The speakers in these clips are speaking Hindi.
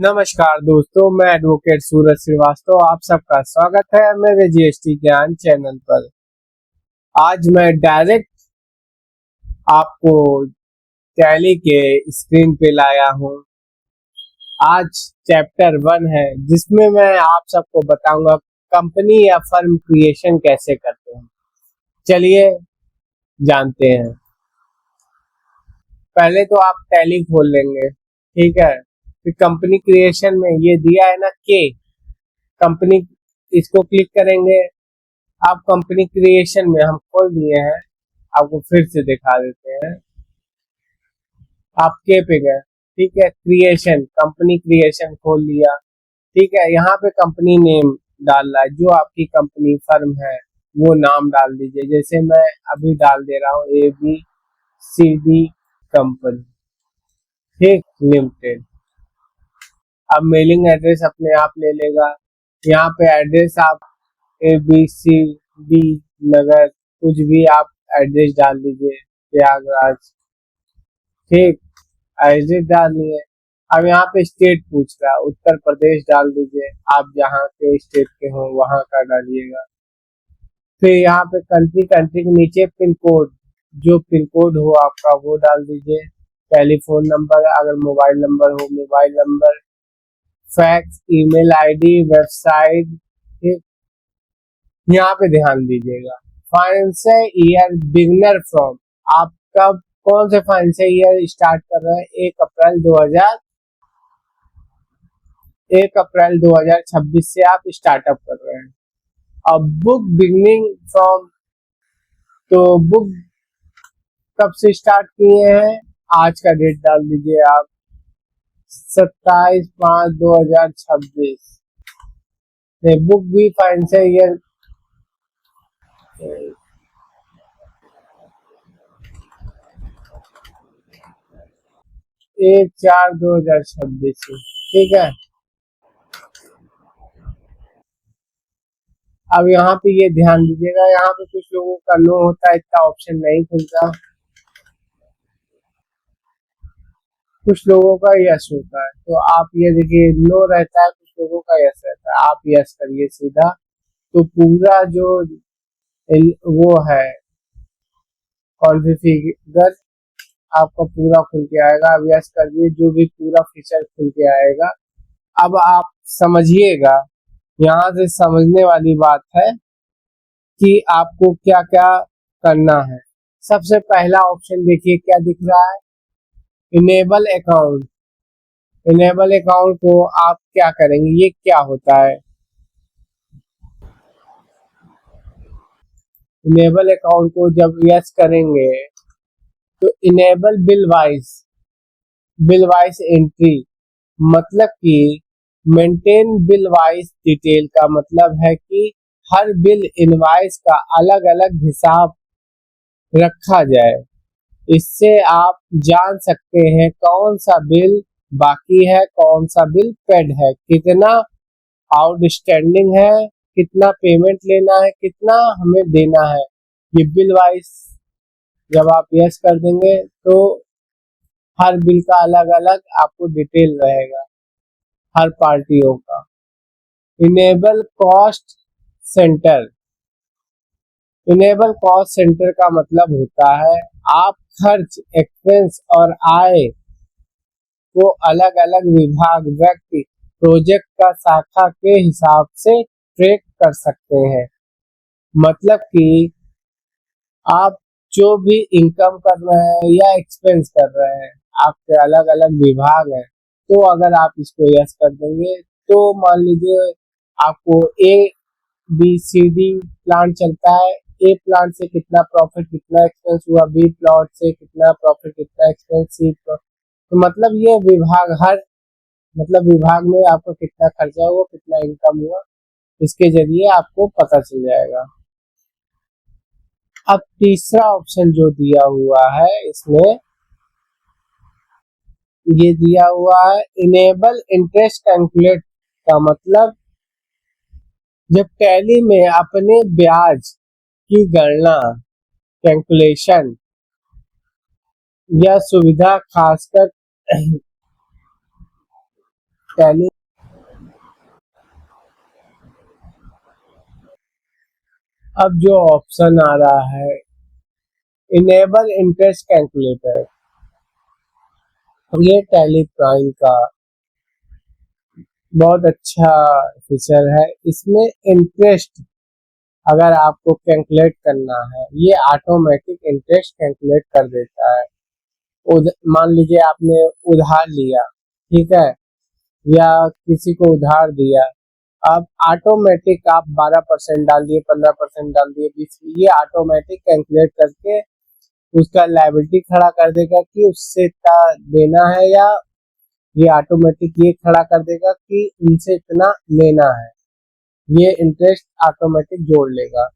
नमस्कार दोस्तों, मैं एडवोकेट सूरज श्रीवास्तव आप सबका स्वागत है मेरे जीएसटी ज्ञान चैनल पर। आज मैं डायरेक्ट आपको टैली के स्क्रीन पे लाया हूं। आज चैप्टर 1 है जिसमें मैं आप सबको बताऊंगा कंपनी या फर्म क्रिएशन कैसे करते हैं। चलिए जानते हैं। पहले तो आप टैली खोल लेंगे, ठीक है। फिर कंपनी क्रिएशन में ये दिया है ना के कंपनी, इसको क्लिक करेंगे। आप कंपनी क्रिएशन में हम खोल दिए हैं, आपको फिर से दिखा देते हैं। आप के पे गए, ठीक है। क्रिएशन, कंपनी क्रिएशन खोल लिया, ठीक है। यहाँ पे कंपनी नेम डालना है, जो आपकी कंपनी फर्म है वो नाम डाल दीजिए। जैसे मैं अभी डाल दे रहा हूँ ABCD कंपनी, ठीक, लिमिटेड। अब मेलिंग एड्रेस अपने आप ले लेगा। यहाँ पे एड्रेस आप ABCD नगर कुछ भी आप एड्रेस डाल दीजिए, प्रयागराज, ठीक, एड्रेस डालनी है। अब यहाँ पे स्टेट पूछ रहा है, उत्तर प्रदेश डाल दीजिए। आप जहाँ के स्टेट के हो वहाँ का डालिएगा। फिर यहाँ पे कंट्री के नीचे पिन कोड, जो पिन कोड हो आपका वो डाल दीजिए। टेलीफोन नंबर, अगर मोबाइल नंबर हो mobile number, fax, email ID, website, ठीक। यहाँ पे ध्यान दीजिएगा। फाइनेंशियल ईयर बिगनर फ्रॉम, आप कब कौन से फाइनेंशियल ईयर स्टार्ट कर रहे हैं? 1 अप्रैल 2026 से आप स्टार्टअप कर रहे हैं। अब बुक बिगनिंग फ्रॉम, तो बुक कब से स्टार्ट किए हैं? आज का डेट डाल दीजिए आप, 27/5/2026। बुक भी फाइनेंशियल ईयर 1/4/2026, ठीक है। अब यहाँ पे ये ध्यान दीजिएगा, यहाँ पे कुछ लोगों का नो होता है, इतना ऑप्शन नहीं खुलता। कुछ लोगों का यस होता है, तो आप ये देखिए नो रहता है, कुछ लोगों का यस रहता है। आप यस करिए सीधा, तो पूरा जो वो है कॉन्फ़िगर आपका पूरा खुल के आएगा। अब यस करिए, जो भी पूरा फीचर खुल के आएगा। अब आप समझिएगा, यहाँ से समझने वाली बात है कि आपको क्या क्या करना है। सबसे पहला ऑप्शन देखिए क्या दिख रहा है, इनेबल अकाउंट। इनेबल अकाउंट को आप क्या करेंगे, ये क्या होता है? इनेबल अकाउंट को जब यस करेंगे तो इनेबल बिल वाइज एंट्री, मतलब कि मेंटेन बिल वाइज डिटेल का मतलब है कि हर बिल इनवाइस का अलग अलग हिसाब रखा जाए। इससे आप जान सकते हैं कौन सा बिल बाकी है, कौन सा बिल पेड है, कितना आउटस्टैंडिंग है, कितना पेमेंट लेना है, कितना हमें देना है। ये बिल वाइज जब आप यस कर देंगे तो हर बिल का अलग अलग आपको डिटेल रहेगा, हर पार्टियों का। Enable cost centre, enable cost centre का मतलब होता है आप खर्च, एक्सपेंस और आय को अलग अलग विभाग, व्यक्ति, प्रोजेक्ट का शाखा के हिसाब से ट्रैक कर सकते हैं। मतलब कि आप जो भी इनकम कर रहे हैं या एक्सपेंस कर रहे हैं, आपके अलग अलग विभाग हैं। तो अगर आप इसको यस कर देंगे तो मान लीजिए आपको ABCD प्लान चलता है। ए प्लान से कितना प्रॉफिट कितना एक्सपेंस हुआ, बी प्लॉट से कितना प्रॉफिट कितना एक्सपेंस, सी प्लॉट, तो मतलब ये विभाग, हर मतलब विभाग में आपको कितना खर्चा हुआ कितना इनकम हुआ, इसके जरिए आपको पता चल जाएगा। अब तीसरा ऑप्शन जो दिया हुआ है इसमें, ये दिया हुआ है इनेबल इंटरेस्ट कैलकुलेट का मतलब जब टैली में अपने ब्याज की गणना, कैलकुलेशन या सुविधा खासकर टैली। अब जो ऑप्शन आ रहा है इनेबल इंटरेस्ट कैलकुलेटर, ये टैली प्राइम का बहुत अच्छा फीचर है। इसमें इंटरेस्ट अगर आपको कैलकुलेट करना है, ये ऑटोमेटिक इंटरेस्ट कैलकुलेट कर देता है। मान लीजिए आपने उधार लिया, ठीक है, या किसी को उधार दिया, अब ऑटोमेटिक आप 12% डाल दिए, 15% डाल दिए, 20, ये ऑटोमेटिक कैलकुलेट करके उसका लायबिलिटी खड़ा कर देगा कि उससे इतना देना है, या ये ऑटोमेटिक ये खड़ा कर देगा कि इनसे इतना लेना है। ये इंटरेस्ट ऑटोमेटिक जोड़ लेगा।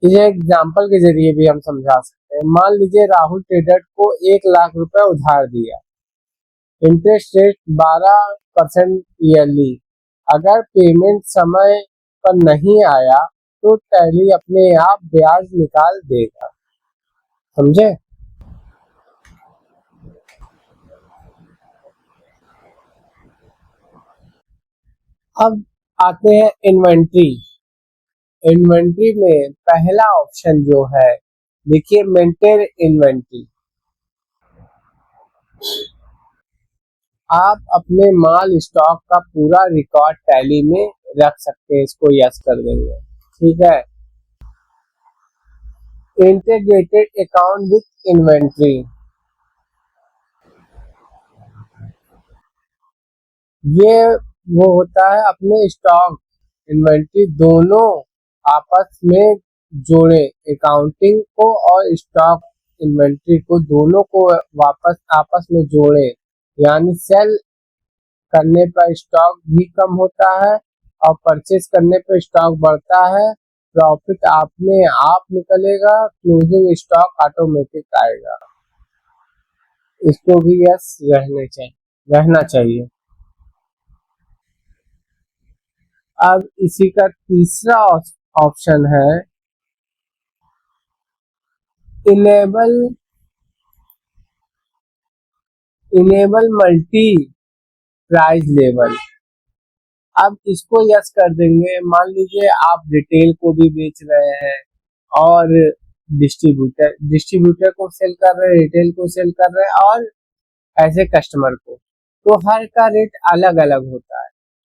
इसे एग्जाम्पल के जरिए भी हम समझा सकते हैं। मान लीजिए राहुल ट्रेडर को 1 लाख रुपए उधार दिया, इंटरेस्ट रेट 12% ईयरली। अगर पेमेंट समय पर नहीं आया तो टैली अपने आप ब्याज निकाल देगा। समझे? अब आते हैं इन्वेंट्री। इन्वेंट्री में पहला ऑप्शन जो है, देखिए मेंटेन इन्वेंट्री। आप अपने माल स्टॉक का पूरा रिकॉर्ड टैली में रख सकते हैं, इसको यस कर देंगे, ठीक है। इंटीग्रेटेड अकाउंट विथ इन्वेंट्री, ये वो होता है अपने स्टॉक इन्वेंट्री दोनों आपस में जोड़े, अकाउंटिंग को और स्टॉक इन्वेंट्री को दोनों को वापस आपस में जोड़े। यानी सेल करने पर स्टॉक भी कम होता है और परचेज करने पर स्टॉक बढ़ता है। प्रॉफिट आपने आप निकलेगा, क्लोजिंग स्टॉक ऑटोमेटिक आएगा। इसको भी यस रहना चाहिए। अब इसी का तीसरा ऑप्शन है इनेबल मल्टी प्राइस लेवल। अब इसको यस कर देंगे। मान लीजिए आप रिटेल को भी बेच रहे हैं और डिस्ट्रीब्यूटर को सेल कर रहे हैं, रिटेल को सेल कर रहे हैं, और ऐसे कस्टमर को, तो हर का रेट अलग अलग होता है।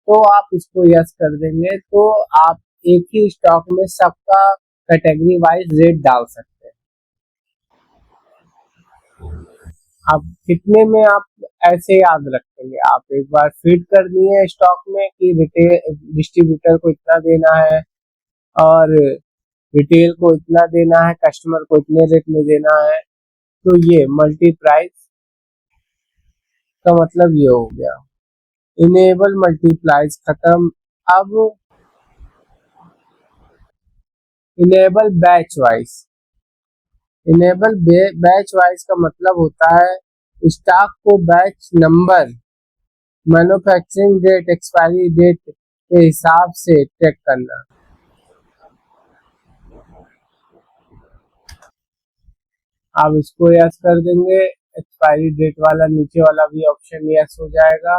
तो आप इसको यस कर देंगे तो आप एक ही स्टॉक में सबका कैटेगरी वाइज रेट डाल सकते हैं। अब कितने में आप ऐसे याद रखेंगे? आप एक बार फीड कर दिए स्टॉक में कि रिटेल डिस्ट्रीब्यूटर को इतना देना है और रिटेल को इतना देना है, कस्टमर को इतने रेट में देना है, तो ये मल्टी प्राइस का मतलब ये हो गया। इनेबल मल्टीप्लाइज खत्म। अब enable batch wise. Enable batch wise का मतलब होता है स्टॉक को batch number, manufacturing date, expiry date के हिसाब से ट्रैक करना। आप इसको यस कर देंगे, एक्सपायरी डेट वाला नीचे वाला भी ऑप्शन यस हो जाएगा।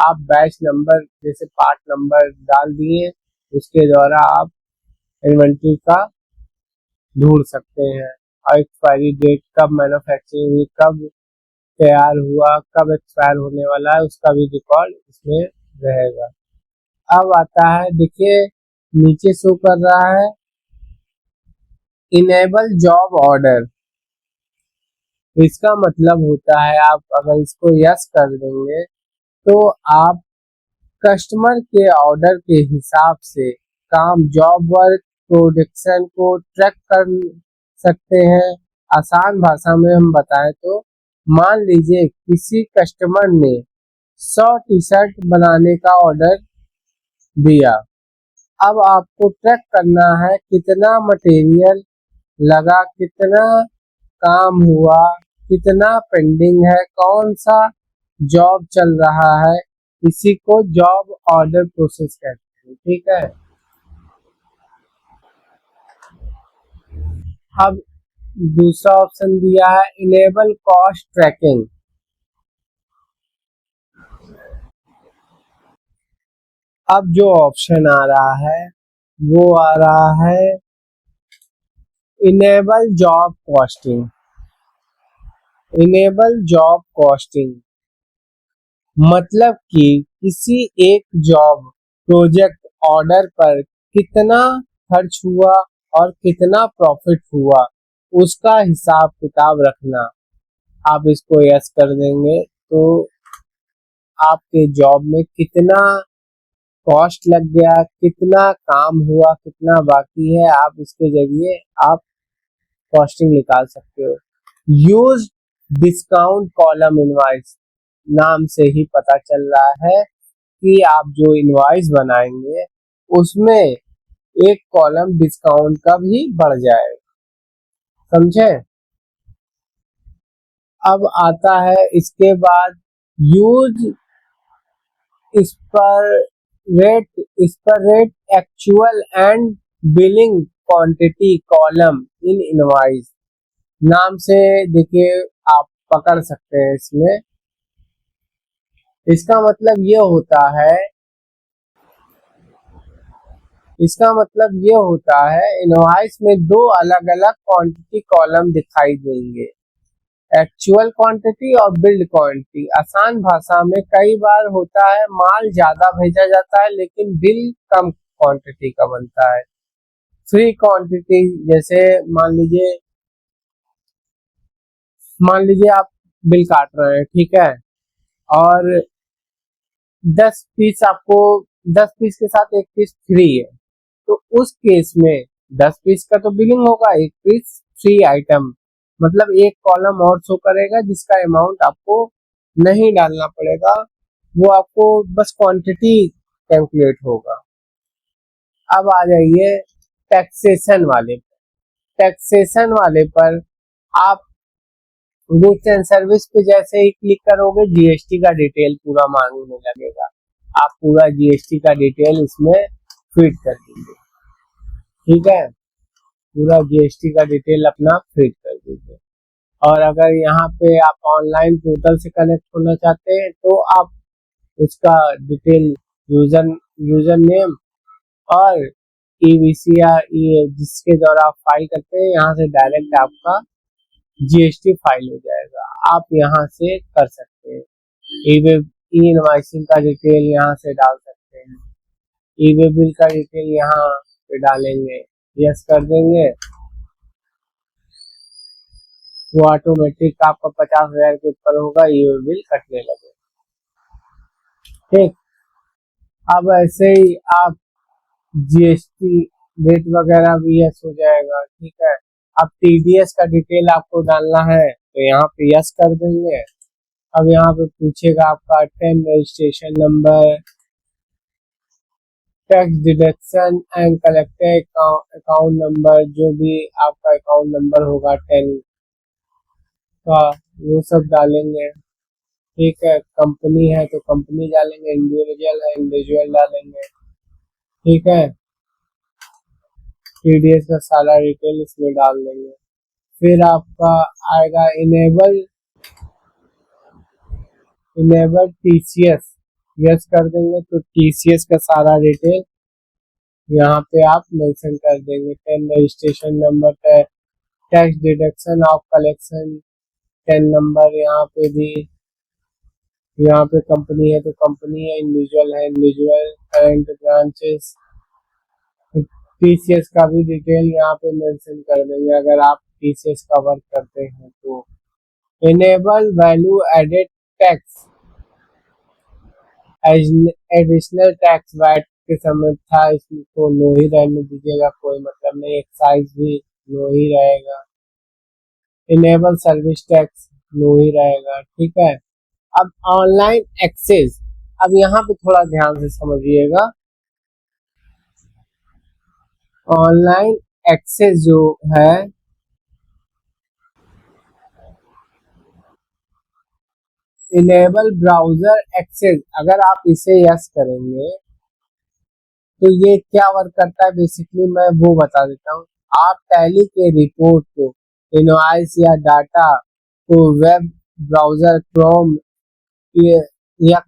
आप बैच नंबर जैसे पार्ट नंबर डाल दिए, उसके द्वारा आप इन्वेंट्री का ढूंढ सकते हैं, और एक्सपायरी डेट कब मैन्युफैक्चरिंग हुई, कब तैयार हुआ, कब एक्सपायर होने वाला है, उसका भी रिकॉर्ड इसमें रहेगा। अब आता है, देखिए नीचे शो कर रहा है इनेबल जॉब ऑर्डर। इसका मतलब होता है आप अगर इसको यस कर देंगे तो आप कस्टमर के ऑर्डर के हिसाब से काम, जॉब वर्क, प्रोडक्शन को ट्रैक कर सकते हैं। आसान भाषा में हम बताएं तो मान लीजिए किसी कस्टमर ने 100 टी शर्ट बनाने का ऑर्डर दिया। अब आपको ट्रैक करना है कितना मटेरियल लगा, कितना काम हुआ, कितना पेंडिंग है, कौन सा जॉब चल रहा है। इसी को जॉब ऑर्डर प्रोसेस कहते हैं, ठीक है। अब दूसरा ऑप्शन दिया है इनेबल कॉस्ट ट्रैकिंग। अब जो ऑप्शन आ रहा है वो आ रहा है enable job costing. Enable job costing मतलब कि किसी एक जॉब प्रोजेक्ट ऑर्डर पर कितना खर्च हुआ और कितना प्रॉफिट हुआ उसका हिसाब किताब रखना। आप इसको यस कर देंगे तो आपके जॉब में कितना कॉस्ट लग गया, कितना काम हुआ, कितना बाकी है, आप इसके जरिए आप कॉस्टिंग निकाल सकते हो। यूज डिस्काउंट कॉलम इनवॉइस नाम से ही पता चल रहा है कि आप जो इनवॉइस बनाएंगे उसमें एक कॉलम डिस्काउंट का भी बढ़ जाएगा, समझे। अब आता है इसके बाद यूज इस पर rate actual and billing quantity column in invoice नाम से देखिए आप पकड़ सकते हैं इसमें। इसका मतलब ये होता है इनवॉइस में दो अलग अलग क्वांटिटी कॉलम दिखाई देंगे, एक्चुअल क्वांटिटी और बिल्ड क्वांटिटी। आसान भाषा में कई बार होता है माल ज्यादा भेजा जाता है लेकिन बिल कम क्वांटिटी का बनता है। फ्री क्वांटिटी जैसे मान लीजिए आप बिल काट रहे हैं, ठीक है, और 10 पीस के साथ एक पीस फ्री है, तो उस केस में 10 पीस का तो बिलिंग होगा, एक पीस फ्री आइटम, मतलब एक कॉलम और शो करेगा जिसका अमाउंट आपको नहीं डालना पड़ेगा, वो आपको बस क्वांटिटी कैलकुलेट होगा। अब आ जाइए टैक्सेशन वाले पर। टैक्सेशन वाले पर आप गुड्स एंड सर्विस पे जैसे ही क्लिक करोगे जीएसटी का डिटेल पूरा मांगने लगेगा। आप पूरा जीएसटी का डिटेल इसमें फीड कर दीजिए, ठीक है, पूरा जीएसटी का डिटेल अपना फीड कर दीजिए। और अगर यहाँ पे आप ऑनलाइन पोर्टल से कनेक्ट होना चाहते हैं तो आप उसका डिटेल यूजर नेम और ईवीसी या जिसके द्वारा आप फाइल करते हैं यहाँ से डायरेक्ट आपका जीएसटी फाइल हो जाएगा, आप यहाँ से कर सकते हैं। ई इनवॉइसिंग का डिटेल यहाँ से डाल सकते हैं, ई वे बिल का डिटेल यहाँ पे डालेंगे, यस कर देंगे, वो ऑटोमेटिक आपका 50,000 के ऊपर होगा, ई वे बिल कटने लगे, ठीक। अब ऐसे ही आप जीएसटी रेट वगैरह भी यस हो जाएगा, ठीक है। अब टीडीएस का डिटेल आपको डालना है तो यहाँ पे यस कर देंगे। अब यहाँ पे पूछेगा आपका ten registration number, tax deduction and collected account number, जो भी आपका अकाउंट नंबर होगा टेन का वो सब डालेंगे, ठीक है। कंपनी है तो कंपनी डालेंगे, इंडिविजुअल है इंडिविजुअल डालेंगे, ठीक है। टीडीएस का सारा डिटेल इसमें डाल देंगे। फिर आपका आएगा इनेबल टीसीएस, यस कर देंगे तो टीसीएस का सारा डिटेल यहाँ पे आप मेंशन कर देंगे, ten registration number, tax deduction of collection, ten number, यहाँ पे भी, यहाँ पे कंपनी है तो कंपनी है, इंडिविजुअल है इंडिविजुअल, करंट ब्रांचेस, टीसीएस का भी डिटेल यहाँ पे मेंशन कर देंगे अगर आप टीसीएस का वर्क करते हैं तो। Enable value added tax, additional tax VAT के समय था, इसको लो ही रहने दीजिएगा, कोई मतलब नहीं, एक्साइज भी लो ही रहेगा। इनेबल सर्विस टैक्स लो ही रहेगा, ठीक है। अब ऑनलाइन एक्सेस, अब यहाँ पे थोड़ा ध्यान से समझिएगा। ऑनलाइन एक्सेस जो है इनेबल ब्राउजर एक्सेस, अगर आप इसे यस करेंगे तो ये क्या वर्क करता है बेसिकली मैं वो बता देता हूँ। आप टैली के रिपोर्ट को, इनवॉइस या डाटा को वेब ब्राउजर क्रोम या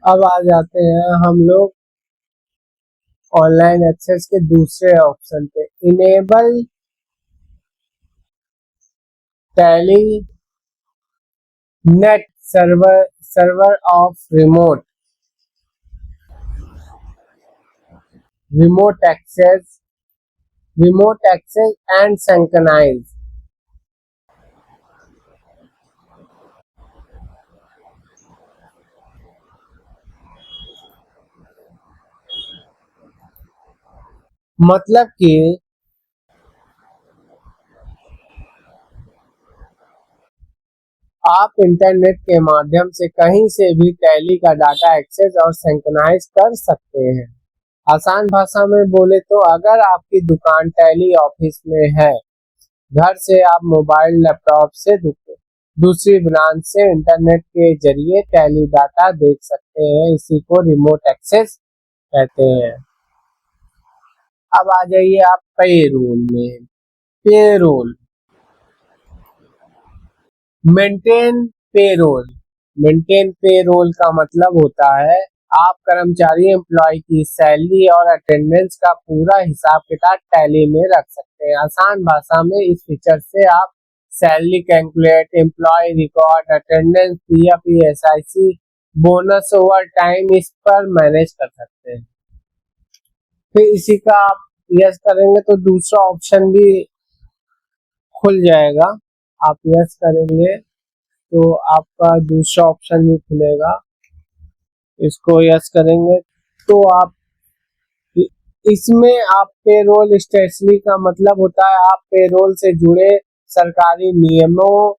अब आ जाते हैं हम लोग ऑनलाइन एक्सेस के दूसरे ऑप्शन पे, enable Tally net server of remote access and synchronise. मतलब कि आप इंटरनेट के माध्यम से कहीं से भी टैली का डाटा एक्सेस और सिंक्रोनाइज कर सकते हैं। आसान भाषा में बोले तो अगर आपकी दुकान टैली ऑफिस में है, घर से आप मोबाइल लैपटॉप से दूसरी ब्रांच से इंटरनेट के जरिए टैली डाटा देख सकते हैं। इसी को रिमोट एक्सेस कहते हैं। अब आ जाइए आप पेरोल में। पेरोल मेंटेन पेरोल का मतलब होता है आप कर्मचारी एम्प्लॉय की सैलरी और अटेंडेंस का पूरा हिसाब किताब टैली में रख सकते हैं। आसान भाषा में इस फीचर से आप salary calculate, employ record, attendance, PF, SIC, bonus, overtime इस पर मैनेज कर सकते हैं। फिर इसी का आप यस करेंगे तो दूसरा ऑप्शन भी खुल जाएगा। आप यस करेंगे तो आपका दूसरा ऑप्शन भी खुलेगा। इसको यस करेंगे तो आप इसमें आप पेरोल स्टेटसी का मतलब होता है आप पेरोल से जुड़े सरकारी नियमों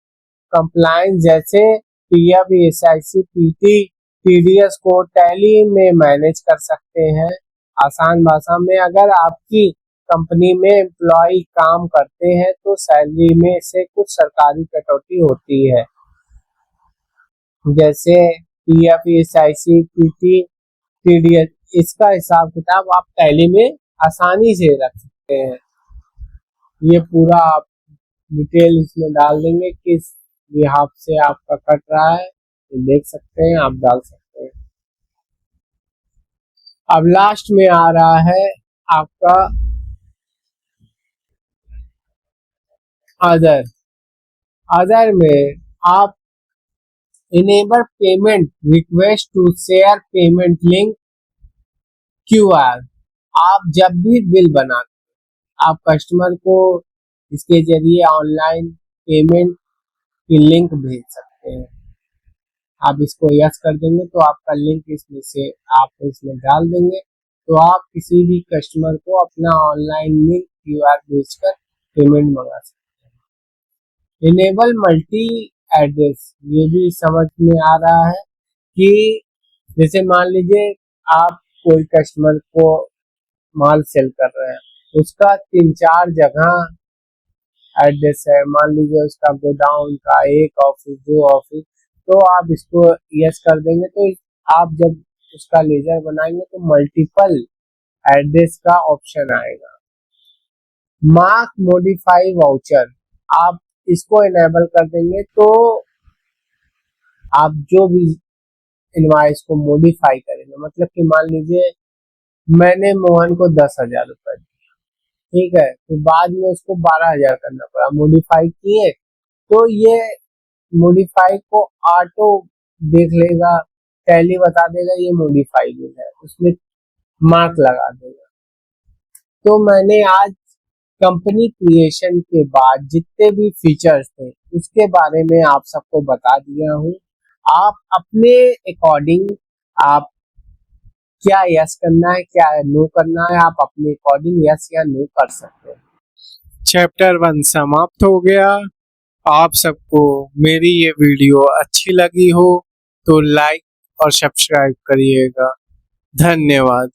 कंप्लायंस जैसे पीएफ, एसआईसी, पीटी, टीडीएस को टैली में मैनेज कर सकते हैं। आसान भाषा में अगर आपकी कंपनी में एम्प्लॉय काम करते हैं तो सैलरी में से कुछ सरकारी कटौती होती है, जैसे पीएफ, एसआईसी, पीटी, टीडीएस। इसका हिसाब किताब आप टैली में आसानी से रख सकते हैं। ये पूरा आप डिटेल इसमें डाल देंगे किस बिहाफ से आपका कट रहा है, ये देख सकते हैं, आप डाल सकते हैं। अब लास्ट में आ रहा है आपका अदर में आप enable payment request to share payment link QR. आप जब भी बिल बनाते आप कस्टमर को इसके जरिए ऑनलाइन पेमेंट की लिंक भेज सकते हैं। आप इसको यस कर देंगे तो आपका लिंक इसमें से आप इसमें डाल देंगे तो आप किसी भी कस्टमर को अपना ऑनलाइन लिंक क्यूआर भेजकर पेमेंट मंगा सकते हैं। इनेबल मल्टी एड्रेस, ये भी समझ में आ रहा है कि जैसे मान लीजिए आप कोई कस्टमर को माल सेल कर रहे हैं, उसका 3-4 जगह एड्रेस है, मान लीजिए उसका गोडाउन का 1 ऑफिस 2 ऑफिस, तो आप इसको यस कर देंगे तो आप जब उसका लेजर बनाएंगे तो मल्टीपल एड्रेस का ऑप्शन आएगा। मार्क मॉडिफाई वाउचर, आप इसको इनेबल कर देंगे तो आप जो भी इनवॉइस को मॉडिफाई करेंगे, मतलब कि मान लीजिए मैंने मोहन को 10,000 रुपए दिया, ठीक है, तो बाद में उसको 12,000 करना पड़ा, मॉडिफाई किए तो ये मॉडिफाई को ऑटो देख लेगा, टैली बता देगा ये मॉडिफाई बिल है, उसमें मार्क लगा देगा। तो मैंने आज कंपनी क्रिएशन के बाद जितने भी फीचर्स थे उसके बारे में आप सबको बता दिया हूँ। आप अपने अकॉर्डिंग आप क्या यस करना है क्या नो करना है, आप अपने अकॉर्डिंग यस या नो कर सकते हैं। चैप्टर 1 समाप्त हो गया। आप सबको मेरी ये वीडियो अच्छी लगी हो तो लाइक और सब्सक्राइब करिएगा। धन्यवाद।